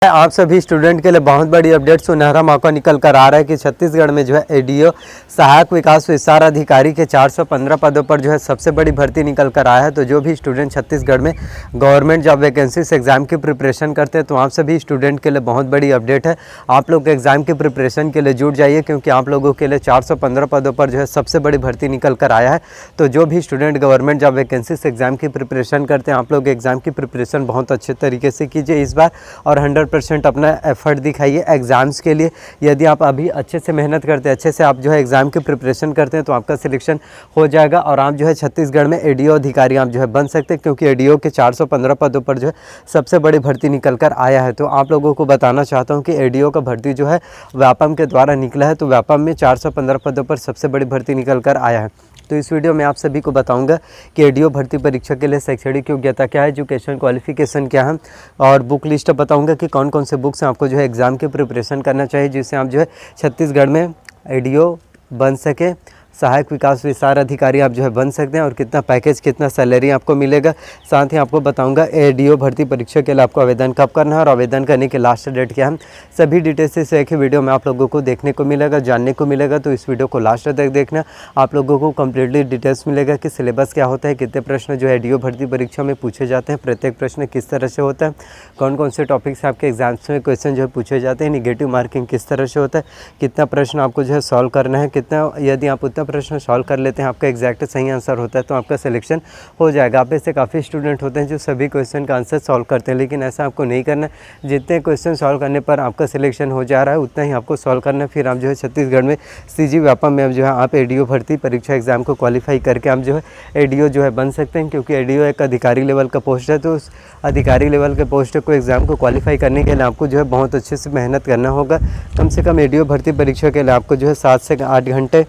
आप सभी स्टूडेंट के लिए बहुत बड़ी अपडेट सुनहरा मौका निकल कर आ रहा है कि छत्तीसगढ़ में जो है एडीओ सहायक विकास विस्तार अधिकारी के 415 पदों पर जो है सबसे बड़ी भर्ती निकल कर आया है। तो जो भी स्टूडेंट छत्तीसगढ़ में गवर्नमेंट जॉब वैकेंसीज एग्जाम की प्रिपरेशन करते हैं तो आप सभी स्टूडेंट के लिए बहुत बड़ी अपडेट है। आप लोग एग्जाम की प्रिपरेशन के लिए जुट जाइए, क्योंकि आप लोगों के लिए 415 पदों पर जो है सबसे बड़ी भर्ती निकल कर आया है। तो जो भी student government job vacancies exam की प्रिपरेशन करते हैं, आप लोग एग्जाम की प्रिपरेशन बहुत अच्छे तरीके से कीजिए इस बार और 100% अपना एफर्ट दिखाइए एग्ज़ाम्स के लिए। यदि आप अभी अच्छे से मेहनत करते हैं, अच्छे से आप जो है एग्ज़ाम की प्रिपरेशन करते हैं तो आपका सिलेक्शन हो जाएगा और आप जो है छत्तीसगढ़ में एडीओ अधिकारी आप जो है बन सकते हैं, क्योंकि एडीओ के 415 पदों पर जो है सबसे बड़ी भर्ती निकल कर आया है। तो आप लोगों को बताना चाहता हूँ कि एडीओ का भर्ती जो है व्यापम के द्वारा निकला है। तो व्यापम में 415 पदों पर सबसे बड़ी भर्ती निकल कर आया है। तो इस वीडियो में आप सभी को बताऊंगा कि एडीओ भर्ती परीक्षा के लिए शैक्षणिक योग्यता क्या है, एजुकेशन क्वालिफिकेशन क्या है और बुक लिस्ट बताऊंगा कि कौन कौन से बुक्स आपको जो है एग्ज़ाम की प्रिपरेशन करना चाहिए, जिससे आप जो है छत्तीसगढ़ में एडीओ बन सके, सहायक विकास विस्तार अधिकारी आप जो है बन सकते हैं और कितना पैकेज, कितना सैलरी आपको मिलेगा। साथ ही आपको बताऊंगा एडीओ भर्ती परीक्षा के लिए आपको आवेदन कब करना है और आवेदन करने की लास्ट डेट क्या है। सभी डिटेल्स इस एक ही वीडियो में आप लोगों को देखने को मिलेगा, जानने को मिलेगा। तो इस वीडियो को लास्ट तक देखना, आप लोगों को कम्प्लीटली डिटेल्स मिलेगा कि सिलेबस क्या होता है, कितने प्रश्न जो है एडीओ भर्ती परीक्षा में पूछे जाते हैं, प्रत्येक प्रश्न किस तरह से होता है, कौन कौन से टॉपिक से आपके एग्जाम्स में क्वेश्चन जो है पूछे जाते हैं, निगेटिव मार्किंग किस तरह से होता है, कितना प्रश्न आपको जो है सॉल्व करना है, कितना यदि आप उतना प्रश्न सॉल्व कर लेते हैं, आपका एग्जैक्ट सही आंसर होता है तो आपका सिलेक्शन हो जाएगा। आप ऐसे काफ़ी स्टूडेंट होते हैं जो सभी क्वेश्चन का आंसर सॉल्व करते हैं, लेकिन ऐसा आपको नहीं करना है। जितने क्वेश्चन सॉल्व करने पर आपका सिलेक्शन हो जा रहा है उतना ही आपको सॉल्व करना है। फिर आप जो है छत्तीसगढ़ में सीजी व्यापम में जो है आप एडीओ भर्ती परीक्षा एग्जाम को क्वालिफाई करके आप जो है एडीओ जो है बन सकते हैं, क्योंकि एडीओ एक अधिकारी लेवल का पोस्ट है। तो उस अधिकारी लेवल के पोस्ट को एग्ज़ाम को क्वालिफाई करने के लिए आपको जो है बहुत अच्छे से मेहनत करना होगा। कम से कम एडीओ भर्ती परीक्षा के लिए आपको जो है 7 से 8 घंटे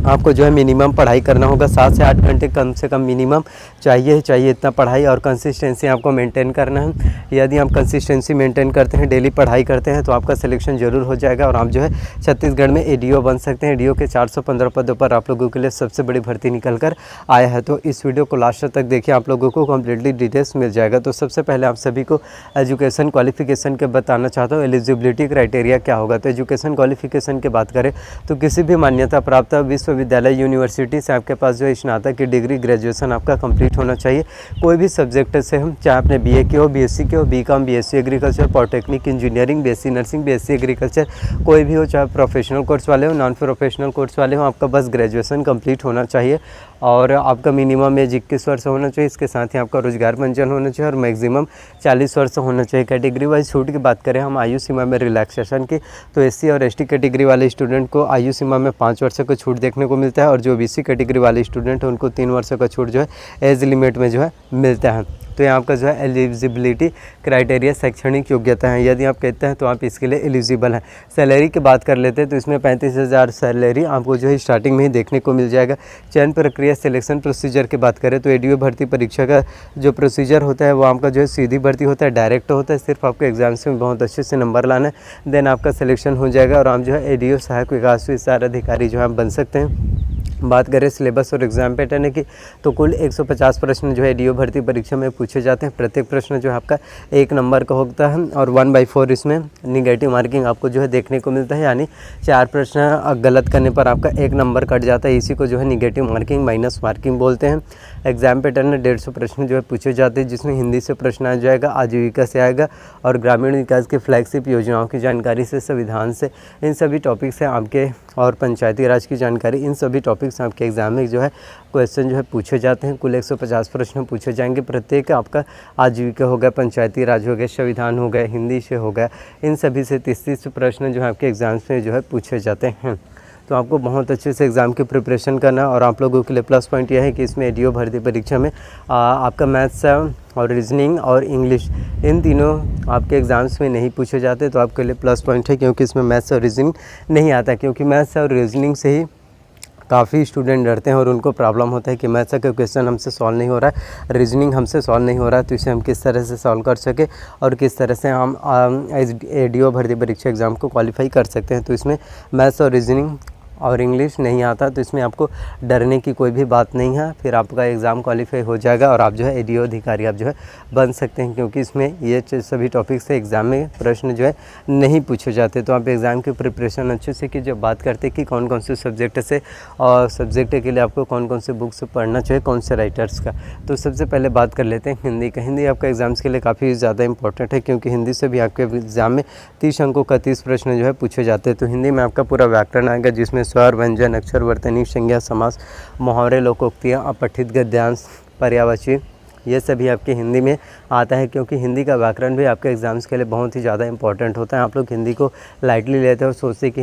आपको जो है मिनिमम पढ़ाई करना होगा। 7 से 8 घंटे कम से कम मिनिमम चाहिए इतना पढ़ाई और कंसिस्टेंसी आपको मेंटेन करना है। यदि आप कंसिस्टेंसी मेंटेन करते हैं, डेली पढ़ाई करते हैं तो आपका सिलेक्शन जरूर हो जाएगा और आप जो है छत्तीसगढ़ में एडीओ बन सकते हैं। एडीओ के 415 पदों पर आप लोगों के लिए सबसे बड़ी भर्ती निकल कर आया है। तो इस वीडियो को लास्ट तक देखिए, आप लोगों को कम्प्लीटली डिटेल्स मिल जाएगा। तो सबसे पहले आप सभी को एजुकेशन क्वालिफिकेशन के बताना चाहता हूँ एलिजिबिलिटी क्राइटेरिया क्या होगा। तो एजुकेशन क्वालिफिकेशन की बात करें तो किसी भी मान्यता प्राप्त विश्वविद्यालय यूनिवर्सिटी से आपके पास जो है स्नातक की डिग्री ग्रेजुएशन आपका कंप्लीट होना चाहिए। कोई भी सब्जेक्ट से हम, चाहे आपने बीए की हो, बीएससी की हो, BCom, BSc agriculture, polytechnic engineering, BSc nursing, BSc agriculture, कोई भी हो, चाहे प्रोफेशनल कोर्स वाले हो, नॉन प्रोफेशनल कोर्स वाले हो, आपका बस ग्रेजुएशन कंप्लीट होना चाहिए और आपका मिनिमम एज 21 वर्ष होना चाहिए। इसके साथ ही आपका रोजगार पंजीयन होना चाहिए और मैक्सिमम 40 वर्ष होना चाहिए। कैटेगरी वाइज छूट की बात करें हम आयु सीमा में रिलैक्सेशन की, तो एससी और एसटी कैटेगरी वाले स्टूडेंट को आयु सीमा में 5 वर्ष का छूट देखने को मिलता है और जो बीसी कैटेगरी वाले स्टूडेंट हैं उनको 3 वर्ष का छूट जो है एज लिमिट में जो है मिलता है। तो ये आपका जो है एलिजिबिलिटी क्राइटेरिया शैक्षणिक योग्यता है, यदि आप कहते हैं तो आप इसके लिए एलिजिबल हैं। सैलरी की बात कर लेते हैं तो इसमें 35,000 सैलरी आपको जो है स्टार्टिंग में ही देखने को मिल जाएगा। चयन प्रक्रिया सिलेक्शन प्रोसीजर की बात करें तो एडीओ भर्ती परीक्षा का जो प्रोसीजर होता है वो आपका जो है सीधी भर्ती होता है, डायरेक्ट होता है। सिर्फ आपको एग्जाम्स में बहुत अच्छे से नंबर लाना है, देन आपका सिलेक्शन हो जाएगा और आप जो है एडीओ सहायक विकास विस्तार अधिकारी जो है आप बन सकते हैं। बात करें सिलेबस और एग्जाम पैटर्न की तो कुल 150 प्रश्न जो है एडीओ भर्ती परीक्षा में पूछे जाते हैं। प्रत्येक प्रश्न जो है आपका 1 नंबर का होता है और 1/4 इसमें निगेटिव मार्किंग आपको जो है देखने को मिलता है, यानी 4 प्रश्न गलत करने पर आपका 1 नंबर कट जाता है। इसी को जो है निगेटिव मार्किंग, माइनस मार्किंग बोलते हैं। एग्जाम पैटर्न में 150 प्रश्न जो है पूछे जाते हैं, जिसमें हिंदी से प्रश्न आ जाएगा, आजीविका से आएगा और ग्रामीण विकास की फ्लैगशिप योजनाओं की जानकारी से, संविधान से, इन सभी टॉपिक से आपके और पंचायती राज की जानकारी, इन सभी टॉपिक से आपके एग्जाम में जो है क्वेश्चन जो है पूछे जाते हैं। कुल 150 प्रश्न पूछे जाएंगे। प्रत्येक आपका आजीविका हो गया, पंचायती राज हो गया, संविधान हो गया, हिंदी से हो गया, इन सभी से 30 प्रश्न जो है आपके एग्जाम्स में जो है पूछे जाते हैं। तो आपको बहुत अच्छे से एग्ज़ाम की प्रिपरेशन करना और आप लोगों के लिए प्लस पॉइंट यह है कि इसमें एडीओ भर्ती परीक्षा में आपका मैथ्स और रीजनिंग और इंग्लिश इन तीनों आपके एग्ज़ाम्स में नहीं पूछे जाते। तो आपके लिए प्लस पॉइंट है, क्योंकि इसमें मैथ्स और रीजनिंग नहीं आता, क्योंकि मैथ्स और रीजनिंग से ही काफ़ी स्टूडेंट डरते हैं और उनको प्रॉब्लम होता है कि मैथ्स का क्वेश्चन हमसे सॉल्व नहीं हो रहा है, रीजनिंग हमसे सॉल्व नहीं हो रहा है, तो इसे हम किस तरह से सॉल्व कर सके और किस तरह से हम एडीओ भर्ती परीक्षा एग्ज़ाम को क्वालिफाई कर सकते हैं। तो इसमें मैथ्स और रीजनिंग और इंग्लिश नहीं आता तो इसमें आपको डरने की कोई भी बात नहीं है। फिर आपका एग्ज़ाम क्वालिफाई हो जाएगा और आप जो है एडीओ अधिकारी आप जो है बन सकते हैं, क्योंकि इसमें ये सभी टॉपिक से एग्ज़ाम में प्रश्न जो है नहीं पूछे जाते। तो आप एग्ज़ाम की प्रिपरेशन अच्छे से कीजिए। बात करते हैं कि कौन कौन से सब्जेक्ट से और सब्जेक्ट के लिए आपको कौन कौन से बुक्स पढ़ना चाहिए, कौन से राइटर्स का। तो सबसे पहले बात कर लेते हैं हिंदी का। हिंदी आपका एग्ज़ाम्स के लिए काफ़ी ज़्यादा इंपॉर्टेंट है, क्योंकि हिंदी से भी आपके एग्ज़ाम में 30 अंकों का 30 प्रश्न जो है पूछे जाते हैं। तो हिंदी में आपका पूरा व्याकरण आएगा, जिसमें स्वर, व्यंजन, अक्षर, वर्तनी, संज्ञा, समास, मुहावरे, लोकोक्तियाँ, अपठित गद्यांश, पर्यायवाची, ये सभी आपकी हिंदी में आता है, क्योंकि हिंदी का व्याकरण भी आपके एग्ज़ाम्स के लिए बहुत ही ज़्यादा इंपॉर्टेंट होता है। आप लोग हिंदी को लाइटली लेते हैं और सोचते हैं कि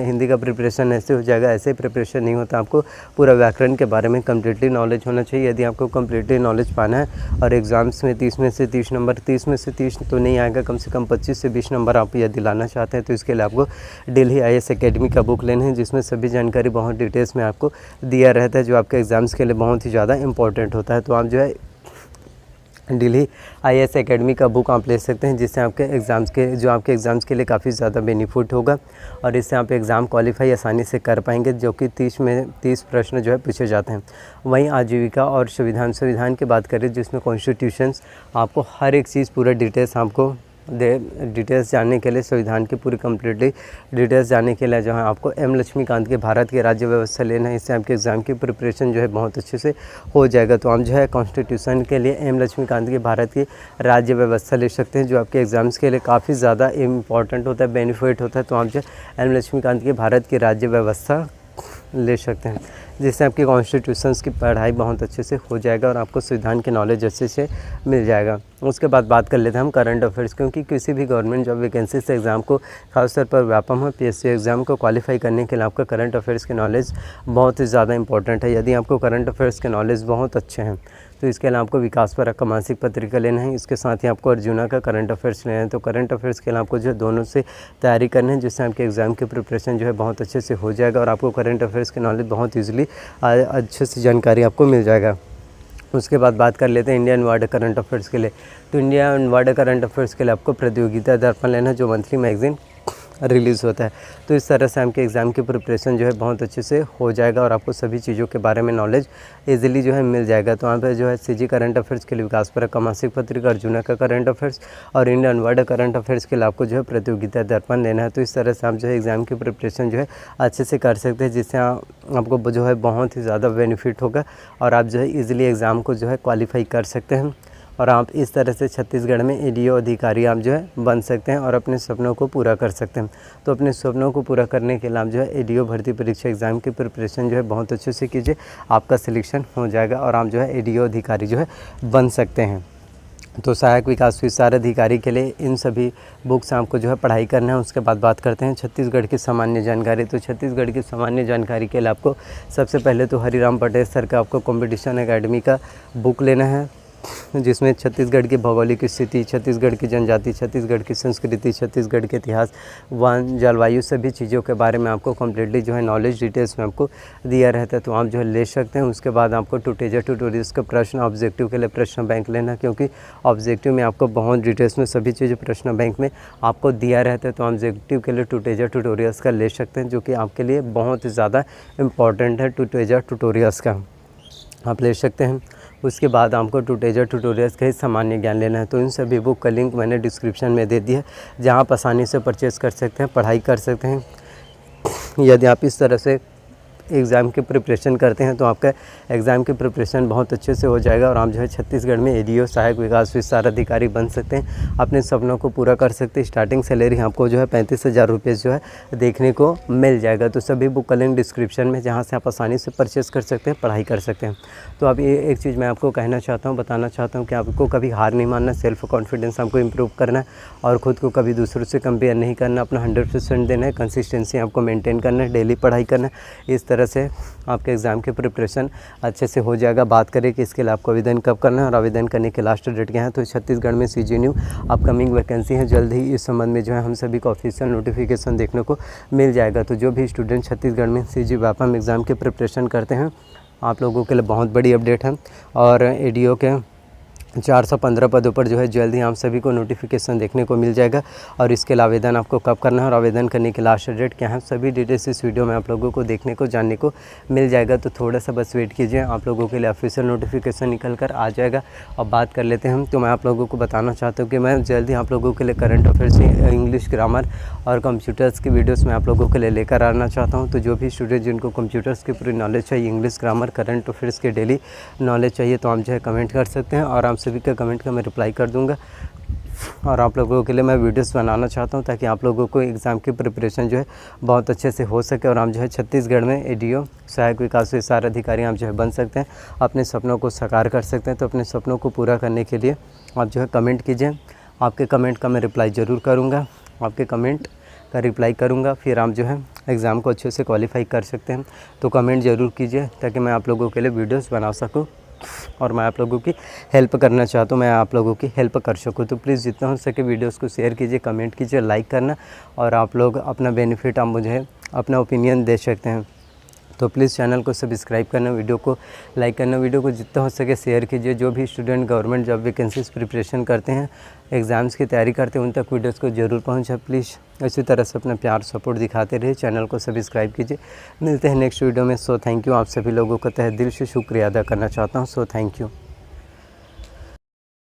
हिंदी का प्रिपरेशन ऐसे हो जाएगा, ऐसे प्रिपरेशन नहीं होता। आपको पूरा व्याकरण के बारे में कम्प्लीटली नॉलेज होना चाहिए। यदि आपको कम्प्लीटली नॉलेज पाना है और एग्ज़ाम्स में 30 में से 30 नंबर, 30 में से 30 तो नहीं आएगा, कम से कम 25 से 20 नंबर आप यदि लाना चाहते हैं तो इसके लिए आपको दिल्ली IAS अकेडमी का बुक लेना है, जिसमें सभी जानकारी बहुत डिटेल्स में आपको दिया रहता है, जो आपके एग्ज़ाम्स के लिए बहुत ही ज़्यादा इंपॉर्टेंट होता है। तो आप जो है दिल्ली IAS अकेडमी का बुक आप ले सकते हैं, जिससे आपके एग्ज़ाम्स के लिए काफ़ी ज़्यादा बेनिफिट होगा और इससे आप एग्ज़ाम क्वालिफाई आसानी से कर पाएंगे, जो कि 30 में 30 प्रश्न जो है पूछे जाते हैं। वहीं आजीविका और संविधान की बात करें, जिसमें कॉन्स्टिट्यूशंस आपको हर एक चीज़ पूरा डिटेल्स आपको डिटेल्स जानने के लिए, संविधान की पूरी कम्प्लीटली डिटेल्स जानने के लिए जो है आपको M लक्ष्मीकांत के भारत की राज्य व्यवस्था लेना है। इससे आपके एग्ज़ाम की प्रिपरेशन जो है बहुत अच्छे से हो जाएगा। तो आप जो है कॉन्स्टिट्यूशन के लिए M लक्ष्मीकांत की भारत की राज्य व्यवस्था ले सकते हैं, जो आपके एग्ज़ाम्स के लिए काफ़ी ज़्यादा इम्पॉर्टेंट होता है, बेनिफिट होता है। तो आप जो M लक्ष्मीकांत की भारत की राज्य व्यवस्था ले सकते हैं, जिससे आपकी कॉन्स्टिट्यूशंस की पढ़ाई बहुत अच्छे से हो जाएगा और आपको संविधान की नॉलेज अच्छे से मिल जाएगा। उसके बाद बात कर लेते हैं हम करंट अफेयर्स, क्योंकि किसी भी गवर्नमेंट जॉब वैकेंसी से एग्ज़ाम को खासतौर पर व्यापम हो PSC एग्ज़ाम को क्वालिफाई करने के लिए आपका करंट अफेयर्स की नॉलेज बहुत ही ज़्यादा इंपॉर्टेंट है। यदि आपको करंट अफेयर्स के नॉलेज बहुत अच्छे हैं तो इसके लिए आपको विकास परक का मासिक पत्रिका लेना है। इसके साथ ही आपको अर्जुना का करंट अफेयर्स लेना है। तो करंट अफेयर्स के लिए आपको जो है दोनों से तैयारी करनी है, जिससे आपके एग्ज़ाम की प्रिपरेशन जो है बहुत अच्छे से हो जाएगा और आपको करंट अफेयर्स की नॉलेज बहुत ईजिली अच्छे से जानकारी आपको मिल जाएगा। उसके बाद बात कर लेते हैं इंडियन वर्ल्ड करंट अफेयर्स के लिए। तो इंडियन वर्ल्ड करंट अफेयर्स के लिए आपको प्रतियोगिता दर्पण लेना है, जो मंथली मैगजीन रिलीज़ होता है। तो इस तरह से आपके एग्ज़ाम की प्रिपरेशन जो है बहुत अच्छे से हो जाएगा और आपको सभी चीज़ों के बारे में नॉलेज इजीली जो है मिल जाएगा। तो यहाँ पे जो है CG करंट अफेयर्स के लिए विकास परक का मासिक पत्रिका, अर्जुना का करंट अफेयर्स और इंडियन वर्ल्ड करंट अफेयर्स के लिए आपको जो है प्रतियोगिता दर्पण लेना है। तो इस तरह से आप जो है एग्ज़ाम की प्रिपरेशन जो है अच्छे से कर सकते हैं, जिससे आपको जो है बहुत ही ज़्यादा बेनिफिट होगा और आप जो है ईज़िली एग्ज़ाम को जो है क्वालिफाई कर सकते हैं और आप इस तरह से छत्तीसगढ़ में ADO अधिकारी आप जो है बन सकते हैं और अपने सपनों को पूरा कर सकते हैं। तो अपने सपनों को पूरा करने के लिए आप जो है ADO भर्ती परीक्षा एग्ज़ाम की प्रिपरेशन जो है बहुत अच्छे से कीजिए, आपका सिलेक्शन हो जाएगा और आप जो है ADO अधिकारी जो है बन सकते हैं। तो सहायक विकास विस्तार अधिकारी के लिए इन सभी बुक्स आपको जो है पढ़ाई करना है। उसके बाद बात करते हैं छत्तीसगढ़ की सामान्य जानकारी। तो छत्तीसगढ़ की सामान्य जानकारी के लिए आपको सबसे पहले तो हरिराम पटेल सर का आपको कंपटीशन एकेडमी का बुक लेना है, जिसमें छत्तीसगढ़ की भौगोलिक स्थिति, छत्तीसगढ़ की जनजाति, छत्तीसगढ़ की संस्कृति, छत्तीसगढ़ के इतिहास, वन, जलवायु सभी चीज़ों के बारे में आपको कम्प्लीटली जो है नॉलेज डिटेल्स में आपको दिया रहता है। तो आप जो है ले सकते हैं। उसके बाद आपको टूटेजा ट्यूटोरियल्स का प्रश्न ऑब्जेक्टिव के लिए प्रश्न बैंक लेना, क्योंकि ऑब्जेक्टिव में आपको बहुत डिटेल्स में सभी चीज़ें प्रश्न बैंक में आपको दिया रहता है। तो ऑब्जेक्टिव के लिए टूटेजा ट्यूटोरियल्स का ले सकते हैं, जो कि आपके लिए बहुत ज़्यादा इंपॉर्टेंट है। टूटेजा ट्यूटोरियल्स का आप ले सकते हैं। उसके बाद आपको टूटेजा ट्यूटोरियल्स का ही सामान्य ज्ञान लेना है। तो इन सभी बुक का लिंक मैंने डिस्क्रिप्शन में दे दिया है, जहाँ आप आसानी से परचेज़ कर सकते हैं, पढ़ाई कर सकते हैं। यदि आप इस तरह से एग्ज़ाम की प्रिपरेशन करते हैं तो आपका एग्ज़ाम की प्रिपरेशन बहुत अच्छे से हो जाएगा और आप जो है छत्तीसगढ़ में ADO सहायक विकास विस्तार अधिकारी बन सकते हैं, अपने सपनों को पूरा कर सकते हैं। स्टार्टिंग सैलरी आपको जो है 35,000 रुपये जो है देखने को मिल जाएगा। तो सभी बुक का लिंक डिस्क्रिप्शन में, जहाँ से आप आसानी से परचेज़ कर सकते हैं, पढ़ाई कर सकते हैं। तो अब ये एक चीज़ मैं आपको कहना चाहता हूँ, बताना चाहता हूँ कि आपको कभी हार नहीं मानना, सेल्फ़ कॉन्फिडेंस आपको इम्प्रूव करना है और ख़ुद को कभी दूसरों से कंपेयर नहीं करना, अपना 100% देना है, कंसिस्टेंसी आपको मेंटेन करना है, डेली पढ़ाई करना है। इस तरह से आपके एग्ज़ाम की प्रिपरेशन अच्छे से हो जाएगा। बात करें कि इसके लिए आपको आवेदन कब करना है और आवेदन करने के लास्ट डेट क्या है। तो छत्तीसगढ़ में CG न्यू अपकमिंग वैकेंसी है, जल्द ही इस संबंध में जो है हम सभी को ऑफिशियल नोटिफिकेशन देखने को मिल जाएगा। तो जो भी स्टूडेंट छत्तीसगढ़ में CG व्यापम एग्ज़ाम की प्रिपरेशन करते हैं, आप लोगों के लिए बहुत बड़ी अपडेट है और ADO के 415 पदों पर जो है जल्द ही आप सभी को नोटिफिकेशन देखने को मिल जाएगा। और इसके लिए आवेदन आपको कब करना है और आवेदन करने की लास्ट डेट क्या है, सभी डिटेल्स इस वीडियो में आप लोगों को देखने को जानने को मिल जाएगा। तो थोड़ा सा बस वेट कीजिए, आप लोगों के लिए ऑफिशियल नोटिफिकेशन निकल कर आ जाएगा। अब बात कर लेते हैं हम। तो मैं आप लोगों को बताना चाहता हूँ कि मैं जल्द ही आप लोगों के लिए करंट अफेयर्स, इंग्लिश ग्रामर और कंप्यूटर्स की वीडियोज़ मैं आप लोगों के लिए लेकर आना चाहता हूँ। तो जो भी स्टूडेंट जिनको कंप्यूटर्स की पूरी नॉलेज चाहिए, इंग्लिश ग्रामर, करंट अफेयर्स की डेली नॉलेज चाहिए, तो आप जो है कमेंट कर सकते हैं और आप सभी का कमेंट का मैं रिप्लाई कर दूंगा। और आप लोगों के लिए मैं वीडियोस बनाना चाहता हूं ताकि आप लोगों को एग्ज़ाम की प्रिपरेशन जो है बहुत अच्छे से हो सके और आप जो है छत्तीसगढ़ में एडीओ सहायक विकास विस्तार अधिकारी आप जो है बन सकते हैं, अपने सपनों को साकार कर सकते हैं। तो अपने सपनों को पूरा करने के लिए आप जो है कमेंट कीजिए, आपके कमेंट का मैं रिप्लाई ज़रूर करूँगा, आपके कमेंट का रिप्लाई करूँगा, फिर आप जो है एग्ज़ाम को अच्छे से क्वालिफाई कर सकते हैं। तो कमेंट ज़रूर कीजिए ताकि मैं आप लोगों के लिए वीडियोस बना सकूं और मैं आप लोगों की हेल्प करना चाहता हूँ, मैं आप लोगों की हेल्प कर सकूँ। तो प्लीज़ जितना हो सके वीडियोस को शेयर कीजिए, कमेंट कीजिए, लाइक करना, और आप लोग अपना बेनिफिट आप मुझे अपना ओपिनियन दे सकते हैं। तो प्लीज़ चैनल को सब्सक्राइब करना, वीडियो को लाइक करना, वीडियो को जितना हो सके शेयर कीजिए। जो भी student government job vacancies preparation करते हैं, एग्ज़ाम्स की तैयारी करते हैं, उन तक वीडियोस को ज़रूर पहुंचा। प्लीज़ इसी तरह से अपना प्यार सपोर्ट दिखाते रहिए, चैनल को सब्सक्राइब कीजिए। मिलते हैं नेक्स्ट वीडियो में। सो थैंक यू, आप सभी लोगों का तहे दिल से शुक्रिया अदा करना चाहता हूँ। So thank you.